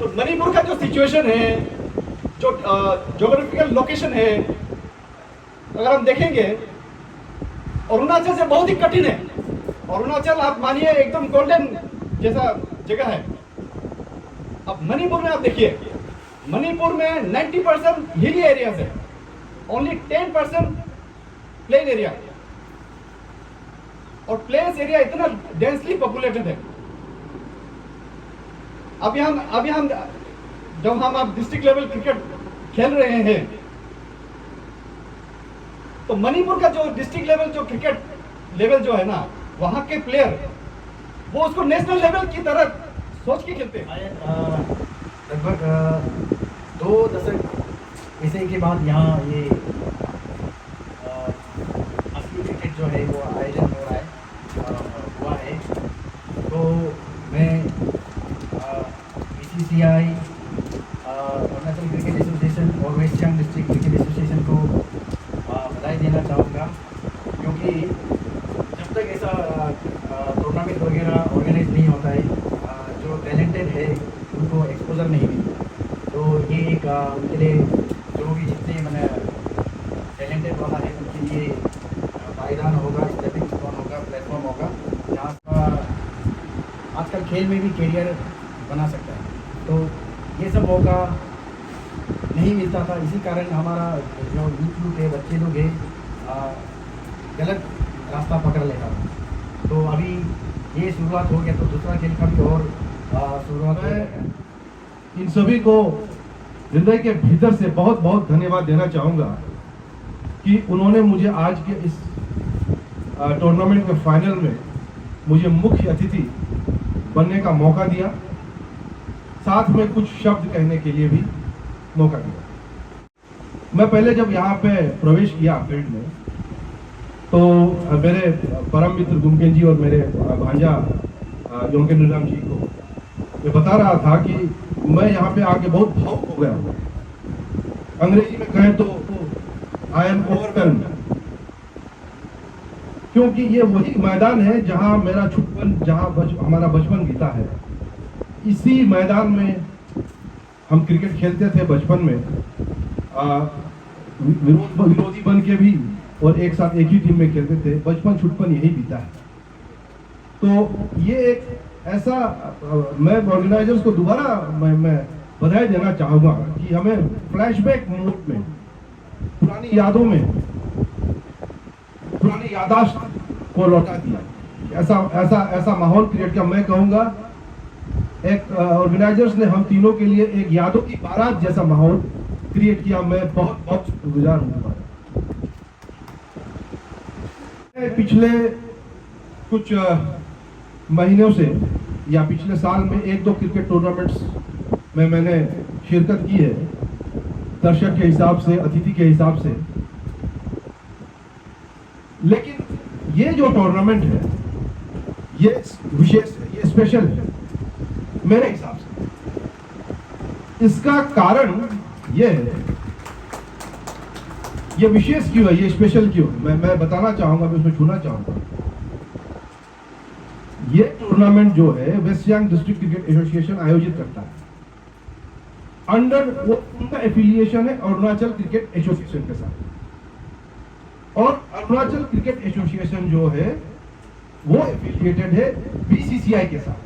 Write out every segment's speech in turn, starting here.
तो मणिपुर का जो सिचुएशन है, जो ज्योग्राफिकल लोकेशन है, अगर हम देखेंगे अरुणाचल से बहुत ही कठिन है। अरुणाचल आप मानिए एकदम गोल्डन जैसा जगह है। अब मणिपुर में आप देखिए, मणिपुर में 90% हिली एरियाज है, ओनली 10% प्लेन एरिया, और प्लेन्स एरिया इतना डेंसली पॉपुलेटेड है। अभी हम जब हम आप डिस्ट्रिक्ट लेवल क्रिकेट खेल रहे हैं, तो मणिपुर का जो डिस्ट्रिक्ट लेवल जो क्रिकेट लेवल जो है ना, वहां के प्लेयर वो उसको नेशनल लेवल की तरह सोच के खेलते हैं। लगभग 2 दशक ऐसे के बाद यहाँ ये असली क्रिकेट जो है वो आयोजन हो रहा है, हुआ है। तो मैं BCCI, अरुणाचल क्रिकेट एसोसिएशन और west Siang district cricket association को बधाई देना चाहूँगा, क्योंकि जब तक ऐसा टूर्नामेंट वगैरह ऑर्गेनाइज नहीं होता है, जो टैलेंटेड है उनको एक्सपोजर नहीं मिलता। तो ये एक उनके लिए, जो भी जितने मैंने टैलेंटेड वाला है उनके लिए पायदान होगा, स्टेपिंग स्टोन होगा, प्लेटफॉर्म होगा, जहाँ आजकल खेल में भी कैरियर बना सकता है। तो ये सब मौका नहीं मिलता था, इसी कारण हमारा जो यूथ है, बच्चे लोग हैं, गलत रास्ता पकड़ लेता था। तो अभी ये शुरुआत हो गया, तो दूसरा खेल का भी और शुरुआत हो गया। इन सभी को हृदय के भीतर से बहुत बहुत धन्यवाद देना चाहूँगा कि उन्होंने मुझे आज के इस टूर्नामेंट के फाइनल में मुझे मुख्य अतिथि बनने का मौका दिया, साथ में कुछ शब्द कहने के लिए भी मौका दिया। मैं पहले जब यहाँ पे प्रवेश किया फील्ड में, तो मेरे परम मित्र गुमकेन जी और मेरे भांजा योंकेन नीलाम जी को मैं बता रहा था कि मैं यहाँ पे आके बहुत भावुक हो गया हूँ। अंग्रेजी में कहें तो आई एम ओवरवेल्म्ड, क्योंकि ये वही मैदान है जहाँ मेरा छुटपन, जहाँ हमारा बचपन बीता है। इसी मैदान में हम क्रिकेट खेलते थे बचपन में, विरोधी बन के भी, और एक साथ एक ही टीम में खेलते थे। बचपन छुटपन यही बीता है। तो ये एक ऐसा, मैं ऑर्गेनाइजर्स को दोबारा मैं बधाई देना चाहूँगा कि हमें फ्लैशबैक मोड में, पुरानी यादों में, पुरानी यादाश्त को लौटा दिया। ऐसा माहौल क्रिएट किया। मैं कहूँगा एक ऑर्गेनाइजर्स ने हम तीनों के लिए एक यादों की बारात जैसा माहौल क्रिएट किया। मैं बहुत बहुत शुक्रगुजार हूँ। पिछले कुछ महीनों से या पिछले साल में 1-2 क्रिकेट टूर्नामेंट्स में मैंने शिरकत की है, दर्शक के हिसाब से, अतिथि के हिसाब से। लेकिन ये जो टूर्नामेंट है ये विशेष है, ये स्पेशल है मेरे हिसाब से। इसका कारण ये है, ये विशेष क्यों है, ये स्पेशल क्यों है, मैं बताना चाहूंगा, मैं उसमें छूना चाहूंगा। ये टूर्नामेंट जो है west Siang district cricket association आयोजित करता है। अंडर वो उनका एफिलिएशन है अरुणाचल क्रिकेट एसोसिएशन के साथ, और अरुणाचल क्रिकेट एसोसिएशन जो है वो एफिलिएटेड है बीसीसीआई के साथ।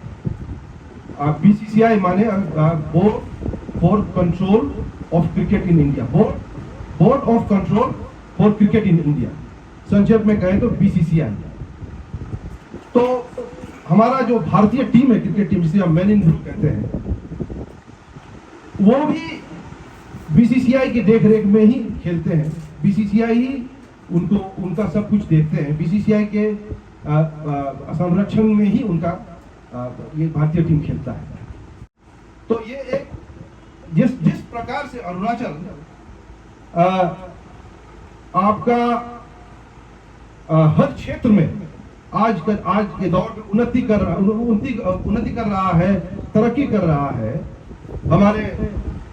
बीसीसीआई माने board for control of cricket in India, board of control for cricket in India, संक्षेप में कहें तो बीसीसीआई। तो हमारा जो भारतीय टीम है, क्रिकेट टीम जिसे हम मैन इन ब्लू कहते हैं, वो भी बीसीसीआई की देखरेख में ही खेलते हैं। बीसीसीआई ही उनका सब कुछ देखते हैं। बीसीसीआई के संरक्षण में ही उनका ये भारतीय टीम खेलता है। तो ये एक जिस प्रकार से अरुणाचल आपका हर क्षेत्र में आज के दौर में उन्नति कर रहा है, तरक्की कर रहा है। हमारे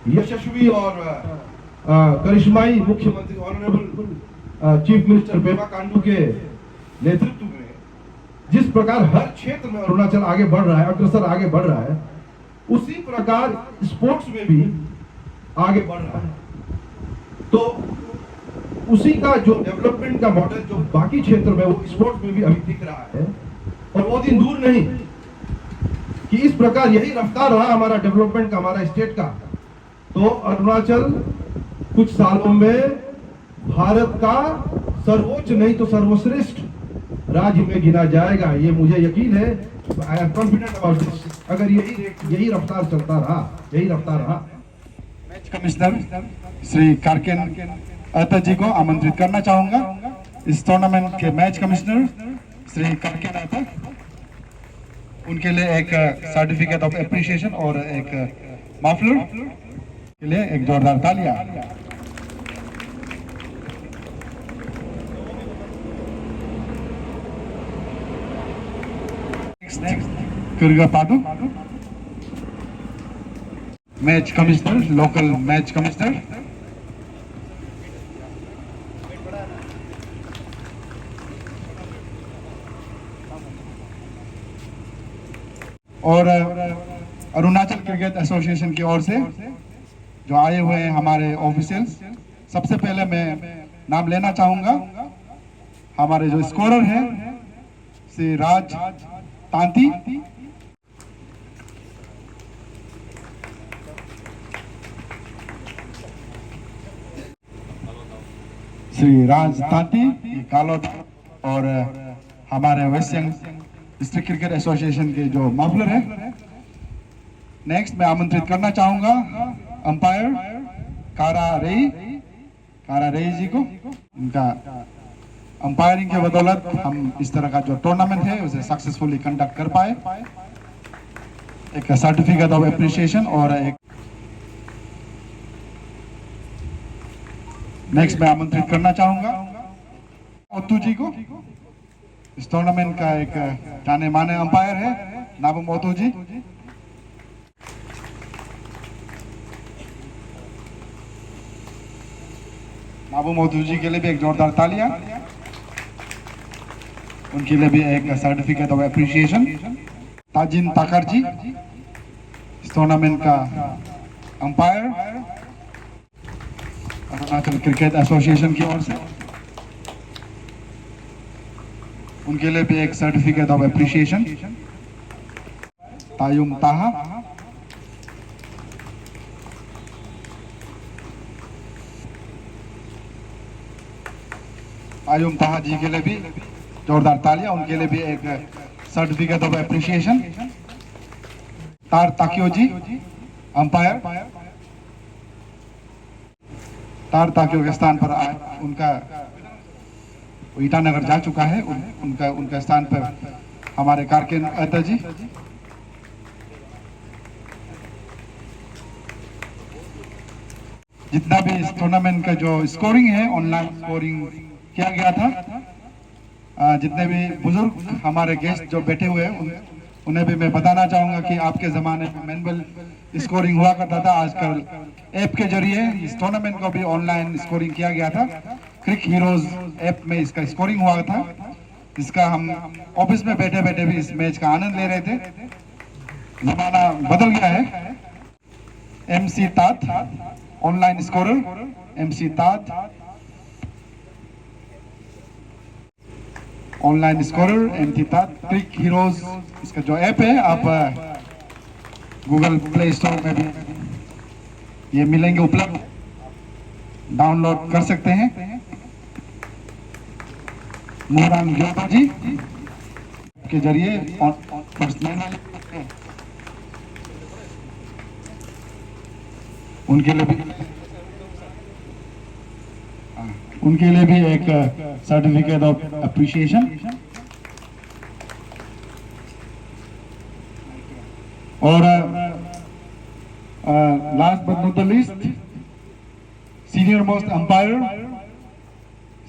यशस्वी और करिश्माई मुख्यमंत्री honourable chief minister Pema Khandu के नेतृत्व में जिस प्रकार हर क्षेत्र में अरुणाचल आगे बढ़ रहा है, अग्रसर आगे बढ़ रहा है, उसी प्रकार स्पोर्ट्स में भी आगे बढ़ रहा है। तो उसी का जो डेवलपमेंट का मॉडल जो बाकी क्षेत्र में वो स्पोर्ट्स में भी अभी दिख रहा है, और वो दिन दूर नहीं कि इस प्रकार यही रफ्तार रहा हमारा डेवलपमेंट का, हमारा स्टेट का, तो अरुणाचल कुछ सालों में भारत का सर्वोच्च नहीं तो सर्वश्रेष्ठ राज्य में गिना जाएगा। ये मुझे यकीन है, I am confident about this. अगर यही रफ्तार चलता रहा, यही रफ्तार रहा। मैच कमिश्नर श्री कारकेन अहता जी को आमंत्रित करना चाहूंगा। इस टूर्नामेंट के मैच कमिश्नर श्री कारकेन अहता, उनके लिए एक सर्टिफिकेट ऑफ एप्रिसिएशन और एक मफलर के लिए एक जोरदार तालियां। Kurga Padu, match commissioner, local match commissioner. और अरुणाचल क्रिकेट एसोसिएशन की ओर से जो आए हुए हैं हमारे ऑफिशियल्स, सबसे पहले मैं नाम लेना चाहूंगा हमारे जो स्कोरर हैं श्री राज तांती, श्री राज तांती कालोद, और हमारे west Siang district cricket association के जो मफलर है। नेक्स्ट मैं आमंत्रित करना चाहूंगा अंपायर कारा रेई जी को। इनका अंपायरिंग के बदौलत हम इस तरह का जो टूर्नामेंट है उसे सक्सेसफुली कंडक्ट कर पाए। एक सर्टिफिकेट ऑफ एप्रिसिएशन और एक नेक्स्ट मैं आमंत्रित करना चाहूंगा ओतू जी को। इस टूर्नामेंट का एक जाने माने अंपायर है नाबम ओतू जी। नाबम ओतू जी के लिए भी एक जोरदार तालियां। उनके लिए भी एक सर्टिफिकेट ऑफ एप्रिसिएशन। ताजिन ताकर जी इस टूर्नामेंट का अंपायर अरुणाचल क्रिकेट एसोसिएशन की ओर से, उनके लिए भी एक सर्टिफिकेट ऑफ एप्रिसिएशन। तायुम ताहा, तायुम ताहा जी के लिए भी जोरदार तालियां। उनके लिए भी एक सर्टिफिकेट ऑफ एप्रिसिएशन। तार ताकियो जी अंपायर, तार ताकियो के स्थान पर उनका ईटानगर जा चुका है, उनका स्थान पर हमारे कारकेन अहता जी। जितना भी इस टूर्नामेंट का जो स्कोरिंग है, ऑनलाइन स्कोरिंग किया गया था। जितने भी बुजुर्ग हमारे गेस्ट जो बैठे हुए हैं उन्हें भी मैं बताना चाहूंगा कि आपके ज़माने में मैनुअल स्कोरिंग हुआ करता था। आजकल ऐप के जरिए इस टूर्नामेंट को भी ऑनलाइन स्कोरिंग किया गया था। क्रिक हीरोज ऐप में इसका स्कोरिंग हुआ था, जिसका हम ऑफिस में बैठे बैठे भी इस मैच का आनंद ले रहे थे। जमाना बदल गया है। MC तात ऑनलाइन स्कोरर, MC तात ऑनलाइन स्कोरर, MC तात क्रिक हीरोज इसका जो ऐप है, आप गूगल प्ले स्टोर में भी ये मिलेंगे उपलब्ध, डाउनलोड कर सकते हैं। मोहरान ग्योता जी के जरिए उनके लिए भी एक सर्टिफिकेट ऑफ एप्रिसिएशन। और last but not the least, senior most umpire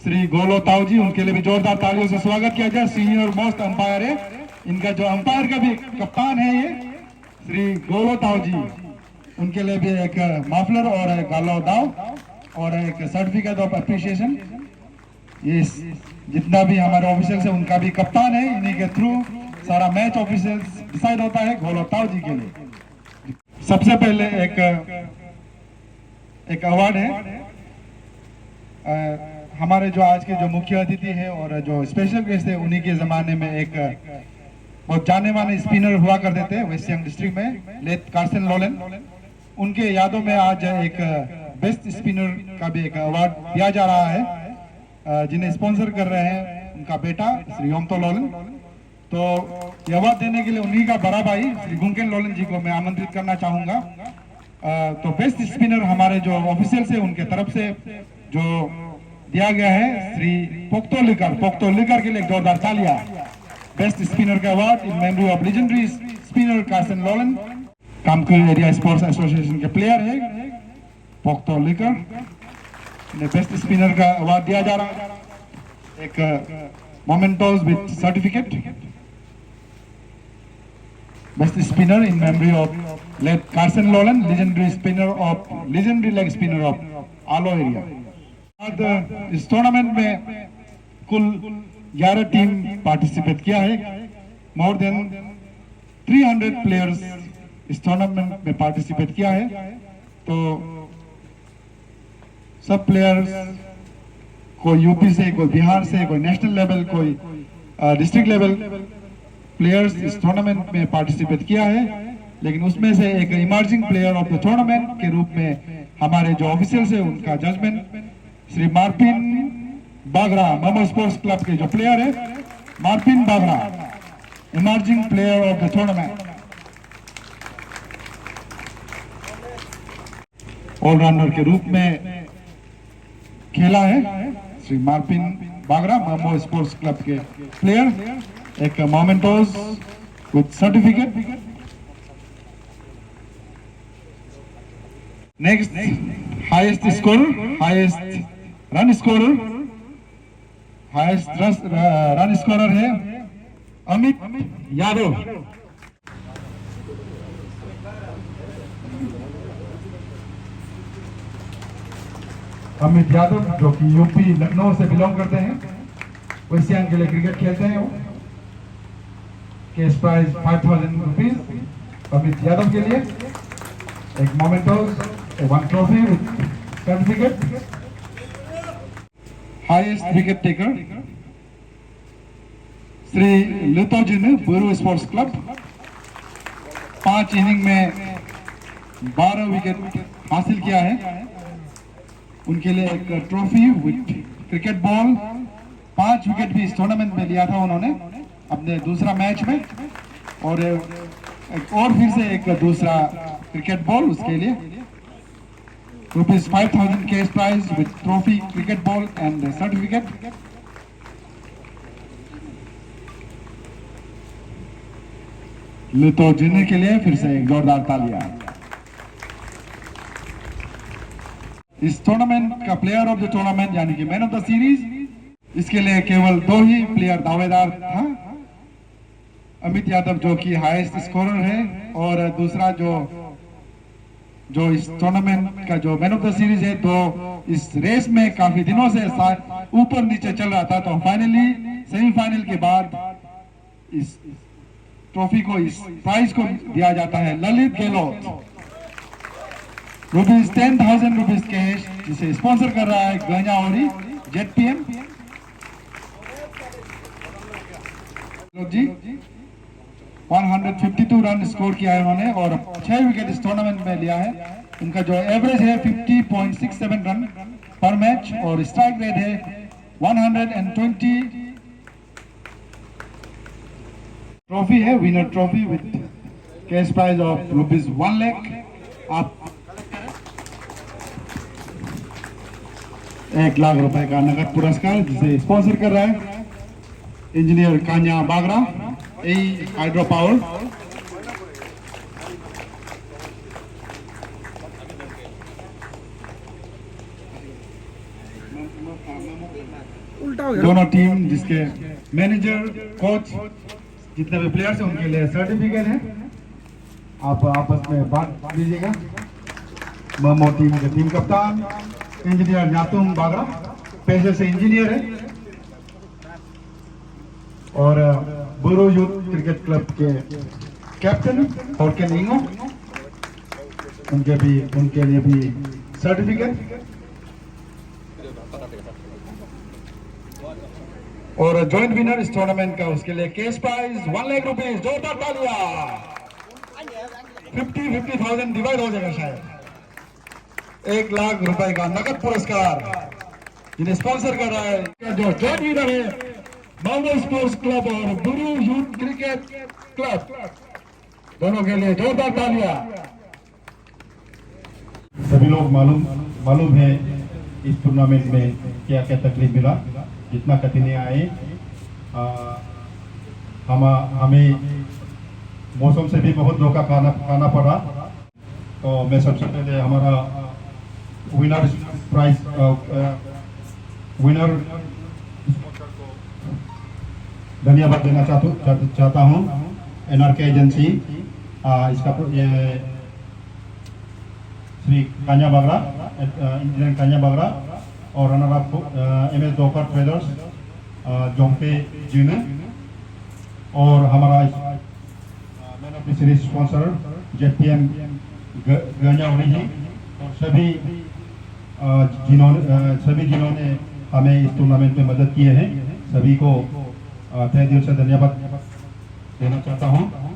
Shri गोलो ताऊ जी, उनके लिए भी जोरदार तालियों से स्वागत किया जाए। सीनियर मोस्ट अंपायर है, इनका जो अंपायर का भी कप्तान है ये श्री गोलो ताऊ जी, उनके लिए भी एक माफलर और एक गालो दाव और एक सर्टिफिकेट ऑफ एप्रिसिएशन। ये जितना भी हमारे ऑफिसर्स है उनका भी कप्तान है, इन्हीं के थ्रू सारा मैच ऑफिसर्स डिसाइड होता है। गोलो ताऊ जी के लिए सबसे पहले एक अवार्ड है। हमारे जो आज के जो मुख्य अतिथि है और जो स्पेशल गेस्ट है, उन्हीं के ज़माने में एक बहुत जाने माने स्पिनर हुआ करते थे वेस्ट सियांग डिस्ट्रिक्ट में, लेट कार्सन लोलन। उनके यादों में आज एक बेस्ट स्पिनर का भी एक अवार्ड दिया जा रहा है, जिन्हें स्पॉन्सर कर रहे हैं उनका बेटा श्री योमतो लोलन। तो ये अवार्ड देने के लिए उन्हीं का बड़ा भाई श्री गुंकेन लोलन जी को मैं आमंत्रित करना चाहूंगा। तो बेस्ट स्पिनर हमारे जो ऑफिशियल से उनके तरफ से जो दिया गया है श्री पोक्तो लिकर के लिए एक जोरदार तालियां। बेस्ट स्पिनर का award in memory of legendary spinner Karsan Lolan. कामकुल एरिया स्पोर्ट्स एसोसिएशन के प्लेयर है पोक्तो लिकर, बेस्ट स्पिनर का अवार्ड दिया जा रहा है। एक mementos with certificate, best spinner in memory of late Karsan Lolan, legendary leg spinner of आलो एरिया। इस टूर्नामेंट में कुल 11 टीम पार्टिसिपेट किया है। मोर देन 300 प्लेयर्स इस टूर्नामेंट में पार्टिसिपेट किया है। तो सब प्लेयर्स, कोई यूपी से, कोई बिहार से, कोई नेशनल लेवल, कोई डिस्ट्रिक्ट लेवल प्लेयर्स इस टूर्नामेंट में पार्टिसिपेट किया है। लेकिन उसमें से एक emerging player of the tournament के रूप में हमारे जो ऑफिशियल्स है उनका judgment Shri Marpin Bagra, Momo sports club के जो प्लेयर है Marpin Bagra, emerging player of the tournament. Allrounder के रूप में खेला है श्री मार्पिन बागरा, मोमो स्पोर्ट्स क्लब के प्लेयर। एक mementos with certificate. Next highest scorer, highest run scorer है अमित यादव। अमित यादव जो कि यूपी लखनऊ से बिलोंग करते हैं, वेस्ट सियांग के लिए क्रिकेट खेलते हैं। वो cash prize 5000 rupees Amit Yadav के लिए। एक mementos, one trophy with certificate. Highest wicket taker Shri लुतोजिन बुरु स्पोर्ट्स क्लब, 5 इनिंग में 12 विकेट हासिल किया है। उनके लिए एक trophy with cricket ball, 5 wicket भी इस टूर्नामेंट में लिया था उन्होंने अपने दूसरा मैच में। और फिर से एक दूसरा क्रिकेट बॉल उसके लिए rupees 5000 cash prize with trophy, cricket ball and certificate. लुतो जीने के लिए फिर से एक जोरदार तालियां। इस टूर्नामेंट का प्लेयर ऑफ द टूर्नामेंट यानी कि मैन ऑफ द सीरीज, इसके लिए केवल 2 ही प्लेयर दावेदार था। अमित यादव जो कि हाईएस्ट स्कोरर है, और दूसरा जो इस टूर्नामेंट का जो मैन ऑफ द सीरीज है। तो इस रेस में काफी दिनों से ऊपर नीचे चल रहा था, तो फाइनली सेमीफाइनल के बाद इस ट्रॉफी को, इस प्राइज को दिया जाता है Lalit Gehlot. Rupees 10,000 rupees cash, जिसे स्पॉन्सर कर रहा है गंजा औरी ZPM जी। 152 रन स्कोर किया है उन्होंने और 6 विकेट इस टूर्नामेंट में लिया है। उनका जो एवरेज है 50.67 रन पर मैच और स्ट्राइक रेट है 120। ट्रॉफी है winner trophy with cash prize of rupees 1 lakh. आप 1 लाख रुपए का नगद पुरस्कार, जिसे स्पॉन्सर कर रहा है engineer Kanya Bagra, hydro power. दोनों टीम, जिसके मैनेजर, कोच, जितने भी प्लेयर्स हैं उनके लिए सर्टिफिकेट है। आप आपस में बात लीजिएगा। मोमो टीम के टीम कप्तान इंजीनियर न्यातुम बागरा, पेशे से इंजीनियर है, और बुरु यूथ क्रिकेट क्लब के कैप्टन और के निंगो। उनके लिए भी सर्टिफिकेट और जॉइंट विनर इस टूर्नामेंट का, उसके लिए कैश प्राइज 1 लाख रुपीज। जोरदार तालियां। 50,000 डिवाइड हो जाएगा शायद। 1 लाख रुपए का नगद पुरस्कार जिन्हें स्पॉन्सर कर रहा है जो जॉइंट विनर है मालवा स्पोर्ट्स क्लब और गुरु यूथ क्रिकेट क्लब, दोनों के लिए जोरदार तालियां। सभी लोग मालूम है इस टूर्नामेंट में क्या क्या तकलीफ मिला, जितना कठिनाइयां आए। हमें मौसम से भी बहुत धोखा खाना पड़ा। तो मैं सबसे पहले हमारा विनर प्राइज विनर धन्यवाद देना चाहता हूँ NRK एजेंसी, इसका ये श्री कान्या बागरा, इंजीनियर कान्या बागरा और रनर अप MS डॉकर ट्रेडर्स जोंगपे जी ने, और हमारा man of the series sponsor JPM गंजावड़ी जी और सभी जिन्होंने हमें इस टूर्नामेंट में मदद किए हैं, सभी को तहे दिल से धन्यवाद देना चाहता हूँ।